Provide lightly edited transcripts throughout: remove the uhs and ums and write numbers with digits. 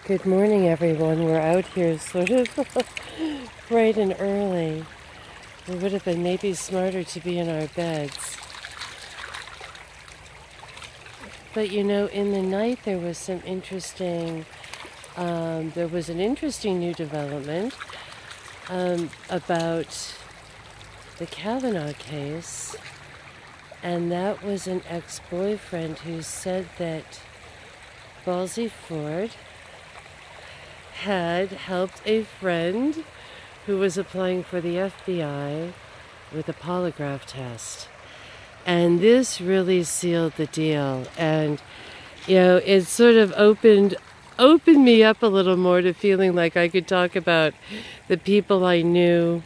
Good morning, everyone. We're out here sort of bright and early. It would have been maybe smarter to be in our beds. But you know, in the night there was some interesting, there was an interesting new development about the Kavanaugh case. And that was an ex-boyfriend who said that Ballsy Ford had helped a friend who was applying for the FBI with a polygraph test. And this really sealed the deal. And, you know, it sort of opened me up a little more to feeling like I could talk about the people I knew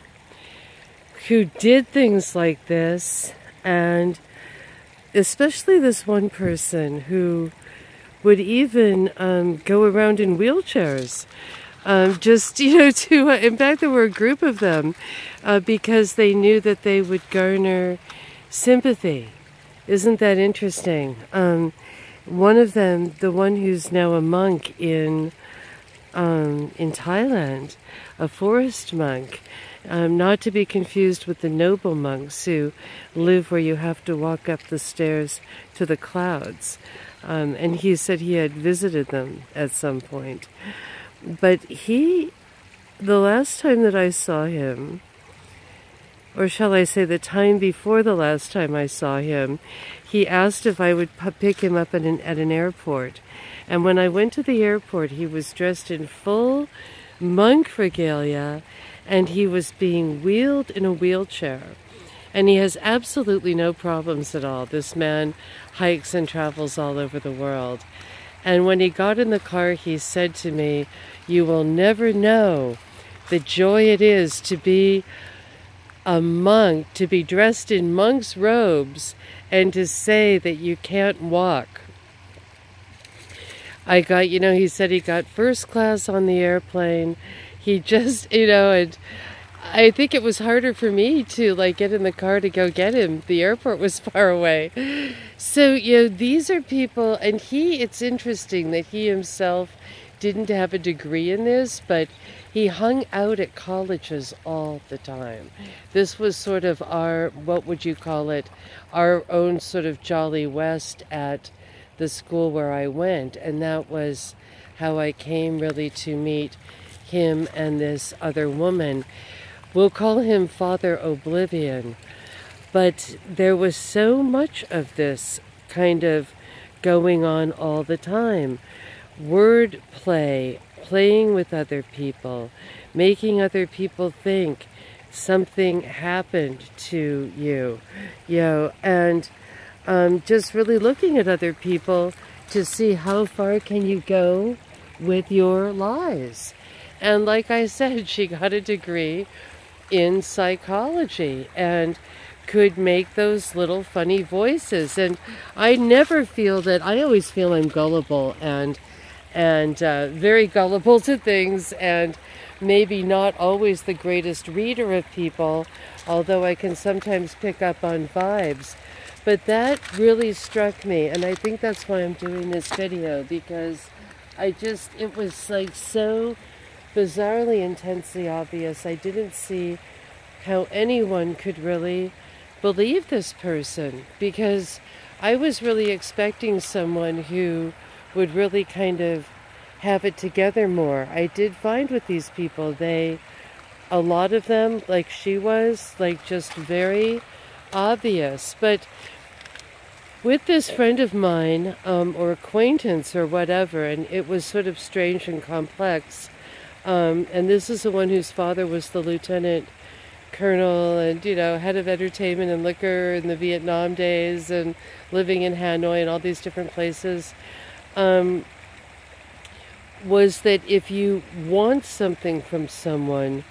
who did things like this, and especially this one person who would even go around in wheelchairs. Just, you know, in fact, there were a group of them because they knew that they would garner sympathy. Isn't that interesting? One of them, the one who's now a monk in Thailand, a forest monk, not to be confused with the noble monks who live where you have to walk up the stairs to the clouds. And he said he had visited them at some point. But the last time that I saw him, or shall I say the time before the last time I saw him, he asked if I would pick him up at an airport. And when I went to the airport, he was dressed in full monk regalia, and he was being wheeled in a wheelchair. And he has absolutely no problems at all. This man hikes and travels all over the world. And when he got in the car, he said to me, "You will never know the joy it is to be a monk, to be dressed in monk's robes, and to say that you can't walk." I got, you know, he said he got first class on the airplane. He just, you know, and I think it was harder for me to like get in the car to go get him. The airport was far away. So, you know, these are people, and it's interesting that he himself didn't have a degree in this, but he hung out at colleges all the time. This was sort of our, what would you call it, our own sort of Jolly West at the school where I went. And that was how I came really to meet him and this other woman. We'll call him Father Oblivion. But there was so much of this kind of going on all the time. Word play, playing with other people, making other people think something happened to you, you know, and just really looking at other people to see how far can you go with your lies. And like I said, she got a degree in psychology and could make those little funny voices. And I never feel that, I always feel I'm gullible and very gullible to things, and maybe not always the greatest reader of people, although I can sometimes pick up on vibes. But that really struck me, and I think that's why I'm doing this video, because it was like so bizarrely intensely obvious. I didn't see how anyone could really believe this person, because I was really expecting someone who would really kind of have it together more. I did find with these people, a lot of them, like she was, like just very obvious. But with this friend of mine, or acquaintance or whatever, and it was sort of strange and complex, and this is the one whose father was the lieutenant colonel and, you know, head of entertainment and liquor in the Vietnam days and living in Hanoi and all these different places, was that if you want something from someone,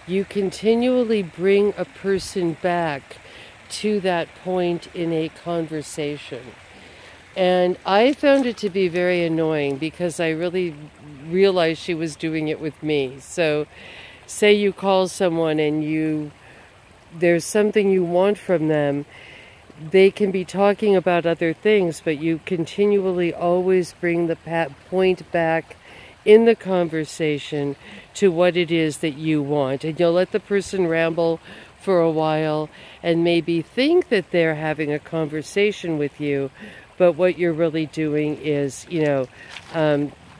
you continually bring a person back to that point in a conversation. And I found it to be very annoying, because I really realized she was doing it with me. So say you call someone and there's something you want from them, they can be talking about other things, but you continually always bring the point back in the conversation to what it is that you want. And you'll let the person ramble for a while and maybe think that they're having a conversation with you, but what you're really doing is,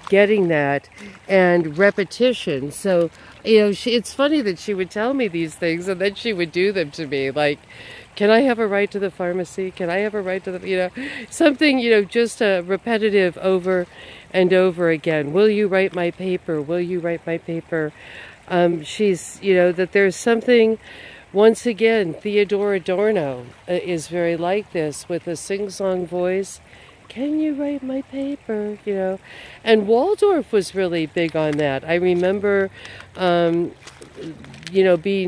getting that and repetition. So, it's funny that she would tell me these things and then she would do them to me. Like, can I have a ride to the pharmacy? Can I have a ride to the, something, just repetitive over and over again. Will you write my paper? Will you write my paper? She's, that there's something, once again, Theodore Adorno is very like this with a sing-song voice. Can you write my paper? And Waldorf was really big on that. I remember, being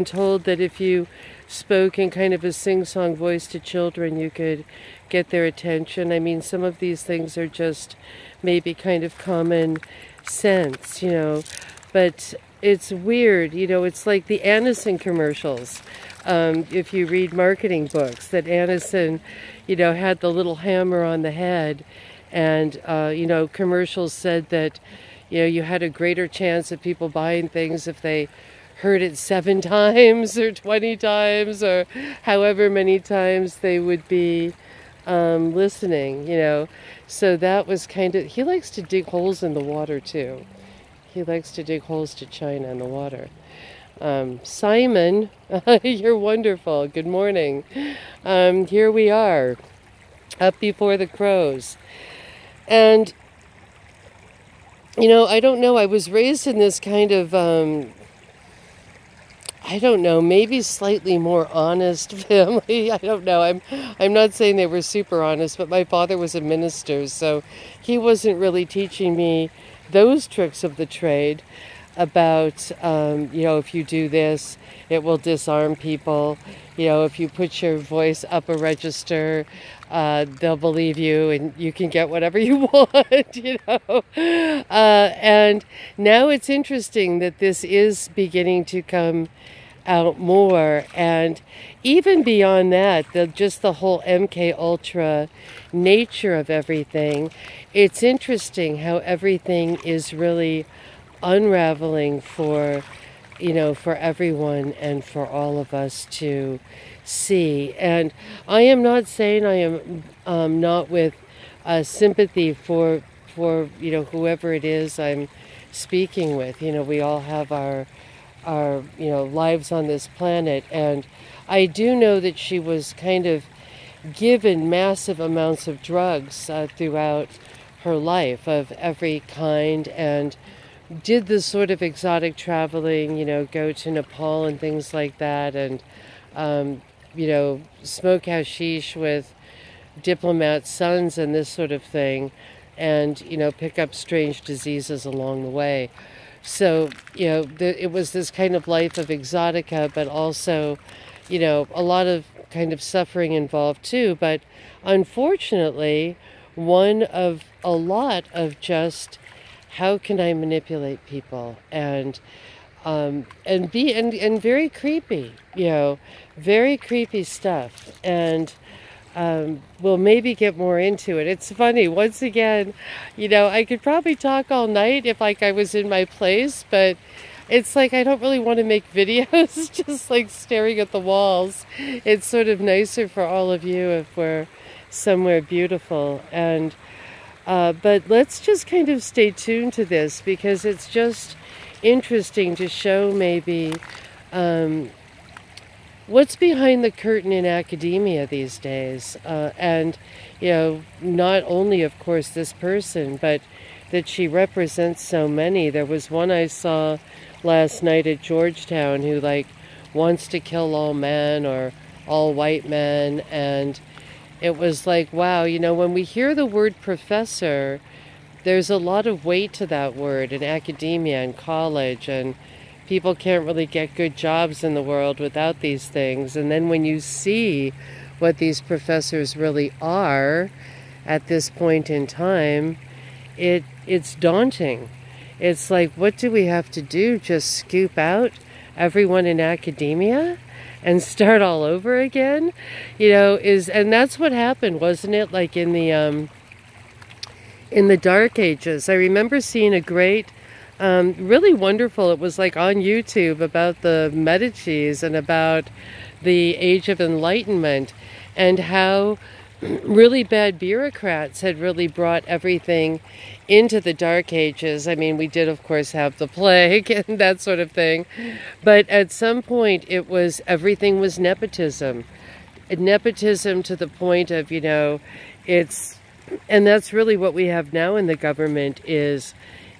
told that if you spoke in kind of a sing-song voice to children, you could get their attention. I mean, some of these things are just maybe kind of common sense, but it's weird, it's like the Anison commercials. If you read marketing books, that Anison, had the little hammer on the head, and, commercials said that, you had a greater chance of people buying things if they heard it 7 times or 20 times or however many times they would be listening, So that was kind of, he likes to dig holes in the water too. He likes to dig holes to China in the water. Simon, you're wonderful. Good morning. Here we are, up before the crows. And, I don't know, I was raised in this kind of, I don't know, maybe slightly more honest family. I don't know. I'm not saying they were super honest, but my father was a minister, so he wasn't really teaching me those tricks of the trade about, if you do this, it will disarm people. If you put your voice up a register, they'll believe you and you can get whatever you want, And now it's interesting that this is beginning to come out more, and even beyond that, just the whole MK Ultra nature of everything. It's interesting how everything is really unraveling for everyone and for all of us to see. And I am not saying I am not with sympathy for whoever it is I'm speaking with. We all have our lives on this planet, and I do know that she was kind of given massive amounts of drugs throughout her life of every kind, and did this sort of exotic traveling, go to Nepal and things like that, and smoke hashish with diplomats' sons and this sort of thing, and pick up strange diseases along the way. So, it was this kind of life of exotica, but also, a lot of kind of suffering involved too. But unfortunately, one of a lot of just how can I manipulate people and very creepy, very creepy stuff. And we'll maybe get more into it. It's funny, once again, I could probably talk all night if I was in my place, but it's like I don't really want to make videos just like staring at the walls. It's sort of nicer for all of you if we're somewhere beautiful. And but let's just kind of stay tuned to this, because it's just interesting to show maybe what's behind the curtain in academia these days. And, not only, of course, this person, but that she represents so many. There was one I saw last night at Georgetown who, wants to kill all men or all white men. And it was like, wow, when we hear the word professor, there's a lot of weight to that word in academia and college, and people can't really get good jobs in the world without these things. And then when you see what these professors really are at this point in time, it's daunting. It's like, what do we have to do? Just scoop out everyone in academia and start all over again? And that's what happened, wasn't it? Like in in the Dark Ages. I remember seeing a great, really wonderful, it was like on YouTube, about the Medicis and about the Age of Enlightenment, and how really bad bureaucrats had really brought everything into the Dark Ages. I mean, we did, of course, have the plague and that sort of thing, but at some point it was, everything was nepotism. Nepotism to the point of, you know, it's, and that's really what we have now in the government is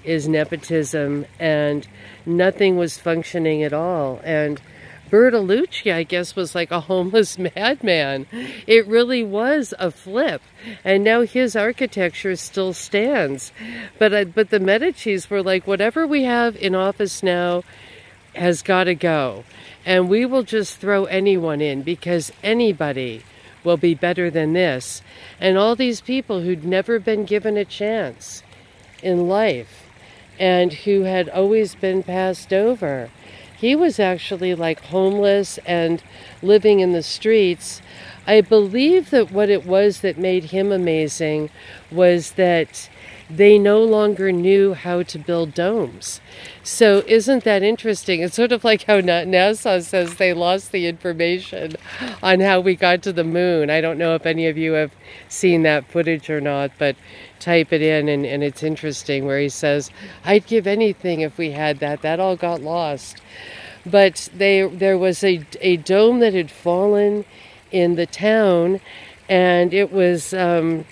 nepotism, and nothing was functioning at all. And Bertolucci, I guess, was like a homeless madman. It really was a flip. And now his architecture still stands. But the Medicis were like, whatever we have in office now has got to go. And we will just throw anyone in, because anybody will be better than this. And all these people who'd never been given a chance in life and who had always been passed over. He was actually like homeless and living in the streets. I believe that what it was that made him amazing was that they no longer knew how to build domes. So isn't that interesting? It's sort of like how NASA says they lost the information on how we got to the moon. I don't know if any of you have seen that footage or not, but type it in and it's interesting, where he says, I'd give anything if we had that. That all got lost. But there was a dome that had fallen in the town, and it was a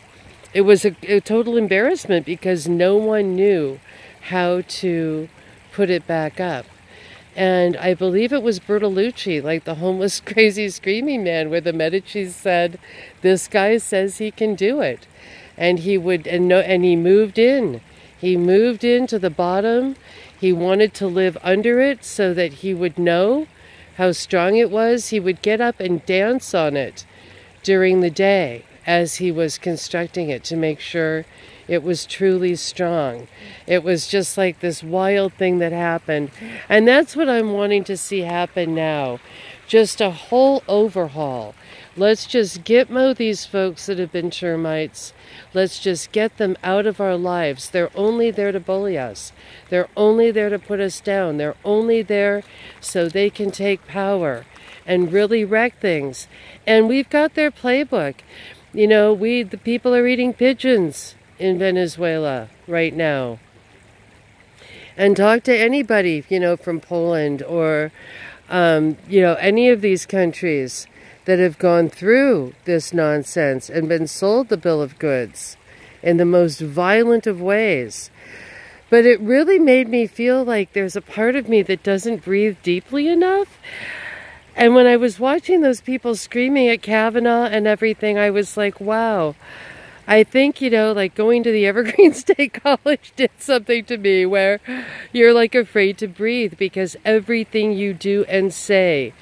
total embarrassment because no one knew how to put it back up. And I believe it was Bertolucci, like the homeless, crazy, screaming man, where the Medicis said, this guy says he can do it. And he would, and he moved in. He moved into the bottom. He wanted to live under it so that he would know how strong it was. He would get up and dance on it during the day as he was constructing it to make sure it was truly strong. It was just like this wild thing that happened. And that's what I'm wanting to see happen now. Just a whole overhaul. Let's just gitmo these folks that have been termites. Let's just get them out of our lives. They're only there to bully us. They're only there to put us down. They're only there so they can take power and really wreck things. And we've got their playbook. You know, the people are eating pigeons in Venezuela right now. And talk to anybody, you know, from Poland or, you know, any of these countries that have gone through this nonsense and been sold the bill of goods in the most violent of ways. But it really made me feel like there's a part of me that doesn't breathe deeply enough. And when I was watching those people screaming at Kavanaugh and everything, I was like, wow. I think, you know, like going to the Evergreen State College did something to me where you're like afraid to breathe because everything you do and say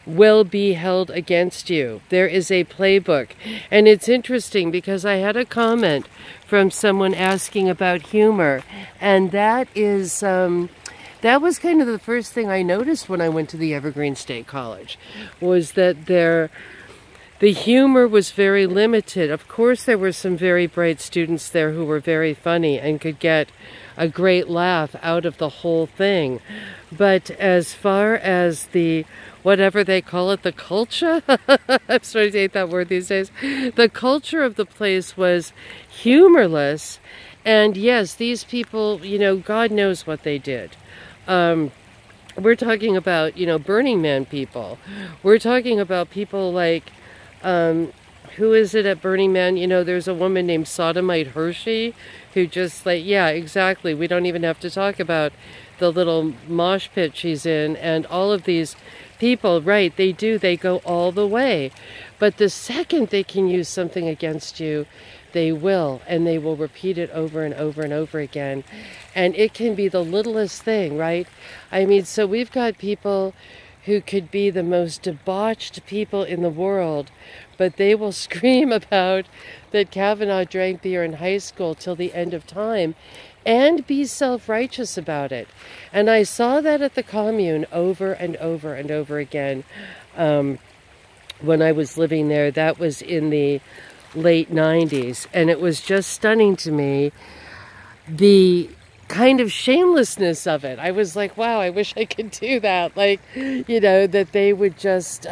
will be held against you. There is a playbook. And it's interesting because I had a comment from someone asking about humor, and that is that was kind of the first thing I noticed when I went to the Evergreen State College, was that the humor was very limited. Of course, there were some very bright students there who were very funny and could get a great laugh out of the whole thing. But as far as the, whatever they call it, the culture, I'm starting to hate that word these days, the culture of the place was humorless. And yes, these people, you know, God knows what they did. We're talking about, you know, Burning Man people. We're talking about people like, who is it at Burning Man? You know, there's a woman named Sodomite Hershey who just like, yeah, exactly. We don't even have to talk about the little mosh pit she's in and all of these people, right? They go all the way. But the second they can use something against you, they will, and they will repeat it over and over and over again. And it can be the littlest thing, right? I mean, so we've got people who could be the most debauched people in the world, but they will scream about that Kavanaugh drank beer in high school till the end of time and be self-righteous about it. And I saw that at the commune over and over and over again when I was living there. That was in the late 90s. And it was just stunning to me, the kind of shamelessness of it. I was like, wow, I wish I could do that. Like, you know, that they would just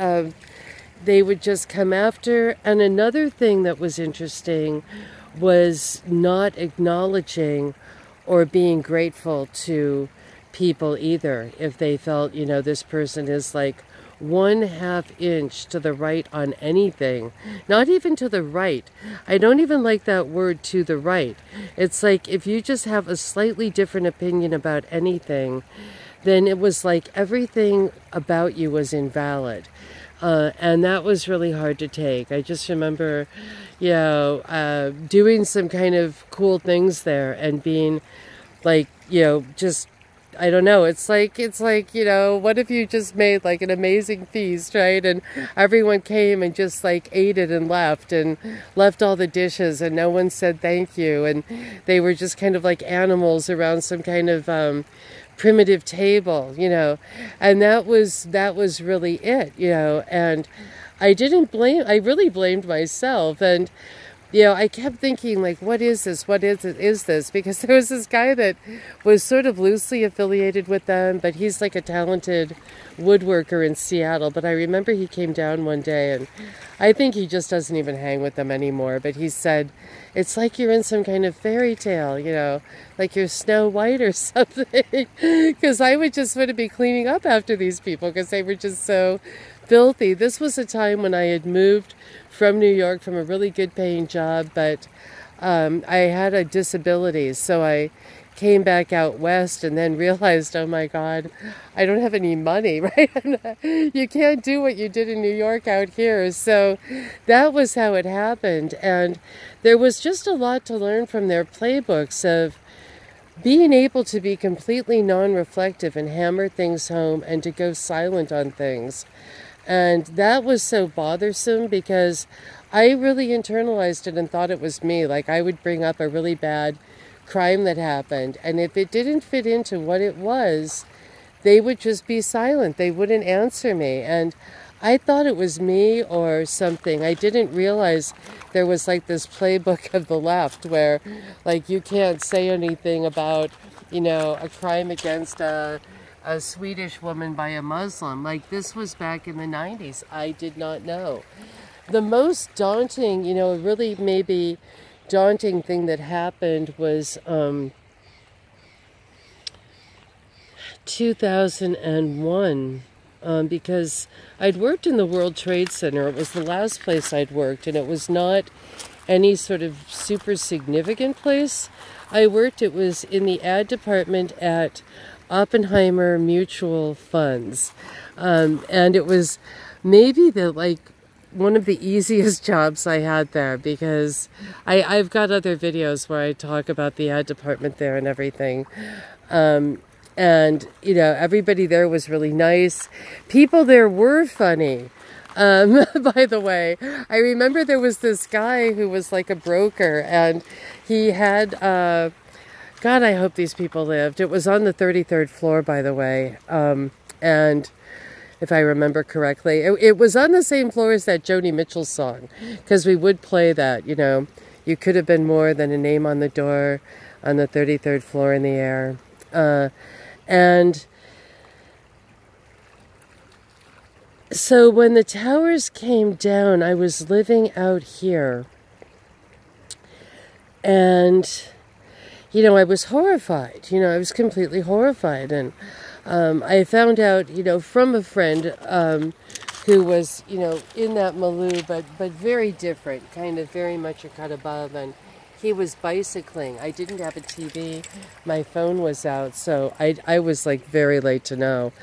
come after. And another thing that was interesting was not acknowledging or being grateful to people either, if they felt, you know, this person is like 1/2 inch to the right on anything. Not even to the right. I don't even like that word, to the right. It's like if you just have a slightly different opinion about anything, then it was like everything about you was invalid. And that was really hard to take. I just remember, you know, doing some kind of cool things there and being like, you know, just, I don't know, it's like, you know, what if you just made like an amazing feast, right? And everyone came and just like ate it and left all the dishes and no one said thank you. And they were just kind of like animals around some kind of primitive table, you know, and that was really it, you know. And I really blamed myself. And you know, I kept thinking, like, what is this? What is this? Because there was this guy that was sort of loosely affiliated with them, but he's like a talented woodworker in Seattle. But I remember he came down one day, and I think he just doesn't even hang with them anymore. But he said, it's like you're in some kind of fairy tale, you know, like you're Snow White or something. Because I would just sort of be cleaning up after these people because they were just so filthy. This was a time when I had moved from New York from a really good paying job, but I had a disability, so I came back out west and then realized, oh my God, I don't have any money, right? You can't do what you did in New York out here. So that was how it happened. And there was just a lot to learn from their playbooks of being able to be completely non-reflective and hammer things home and to go silent on things. And that was so bothersome because I really internalized it and thought it was me. Like I would bring up a really bad crime that happened, and if it didn't fit into what it was, they would just be silent. They wouldn't answer me. And I thought it was me or something. I didn't realize there was like this playbook of the left where like you can't say anything about, you know, a crime against a Swedish woman by a Muslim. Like this was back in the 90s. I did not know. The most daunting, you know, really maybe daunting thing that happened was 2001 because I'd worked in the World Trade Center. It was the last place I'd worked, and it was not any sort of super significant place I worked. It was in the ad department at Oppenheimer Mutual Funds, and it was maybe one of the easiest jobs I had there because I've got other videos where I talk about the ad department there and everything. And, you know, everybody there was really nice. People there were funny. By the way, I remember there was this guy who was like a broker, and he had, God, I hope these people lived. It was on the 33rd floor, by the way. And if I remember correctly, it was on the same floor as that Joni Mitchell song, because we would play that, you know, you could have been more than a name on the door on the 33rd floor in the air. And so when the towers came down, I was living out here, and, you know, I was horrified. You know, I was completely horrified. And I found out, you know, from a friend who was, you know, in that milieu, but very different, kind of very much a cut above, and he was bicycling. I didn't have a TV. My phone was out, so I was like very late to know.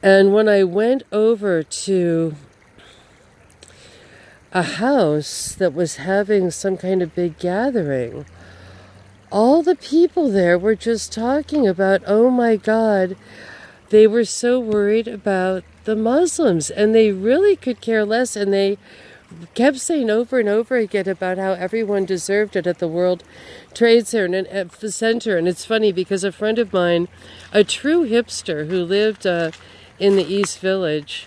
And when I went over to a house that was having some kind of big gathering, all the people there were just talking about, oh my God, they were so worried about the Muslims, and they really could care less, and they kept saying over and over again about how everyone deserved it at the World Trade Center. And it's funny because a friend of mine, a true hipster who lived in the East Village,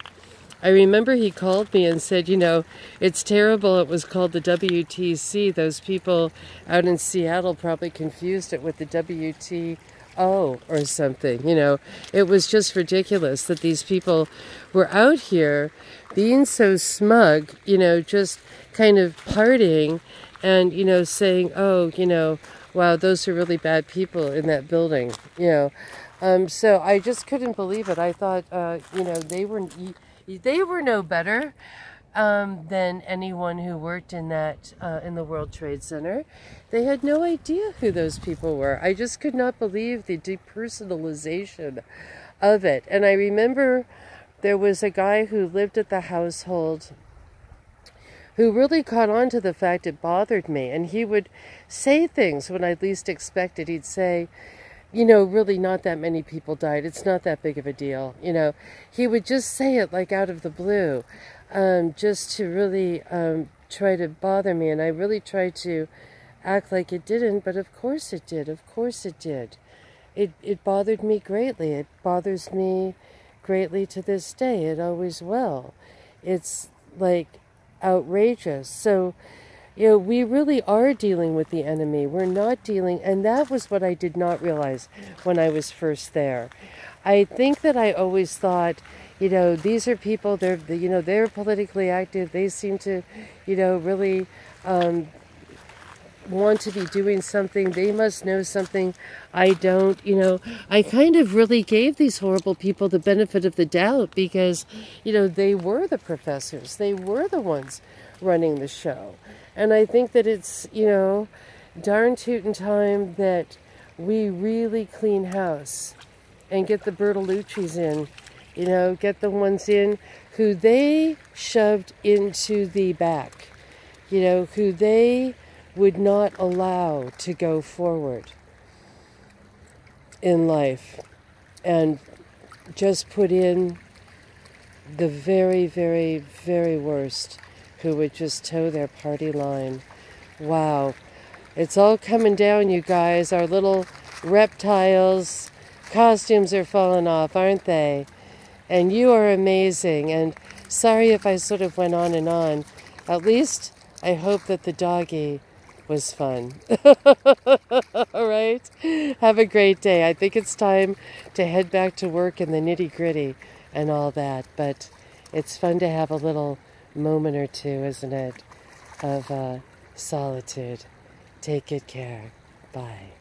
I remember he called me and said, you know, it's terrible. It was called the WTC. Those people out in Seattle probably confused it with the WTO or something. You know, it was just ridiculous that these people were out here being so smug, you know, just kind of partying and, you know, saying, oh, you know, wow, those are really bad people in that building, you know. So I just couldn't believe it. I thought, you know, they were no better than anyone who worked in that in the World Trade Center. They had no idea who those people were. I just could not believe the depersonalization of it. And I remember there was a guy who lived at the household who really caught on to the fact it bothered me. And he would say things when I least expected. He'd say, you know, really not that many people died. It's not that big of a deal. You know, he would just say it like out of the blue, just to really try to bother me. And I really tried to act like it didn't, but of course it did. Of course it did. It bothered me greatly. It bothers me greatly to this day. It always will. It's like outrageous. So, you know, we really are dealing with the enemy. We're not dealing, and that was what I did not realize when I was first there. I think that I always thought, you know, these are people, you know, they're politically active. They seem to, you know, really want to be doing something. They must know something I don't, you know. I kind of really gave these horrible people the benefit of the doubt because, you know, they were the professors. They were the ones running the show. And I think that it's, you know, darn tootin' time that we really clean house and get the Bertolucci's in, you know, get the ones in who they shoved into the back, you know, who they would not allow to go forward in life, and just put in the very, very, very worst who would just toe their party line. Wow. It's all coming down, you guys. Our little reptiles' costumes are falling off, aren't they? And you are amazing. And sorry if I sort of went on and on. At least I hope that the doggy was fun. All right? Have a great day. I think it's time to head back to work and the nitty-gritty and all that. But it's fun to have a little moment or two, isn't it, of solitude. Take good care. Bye.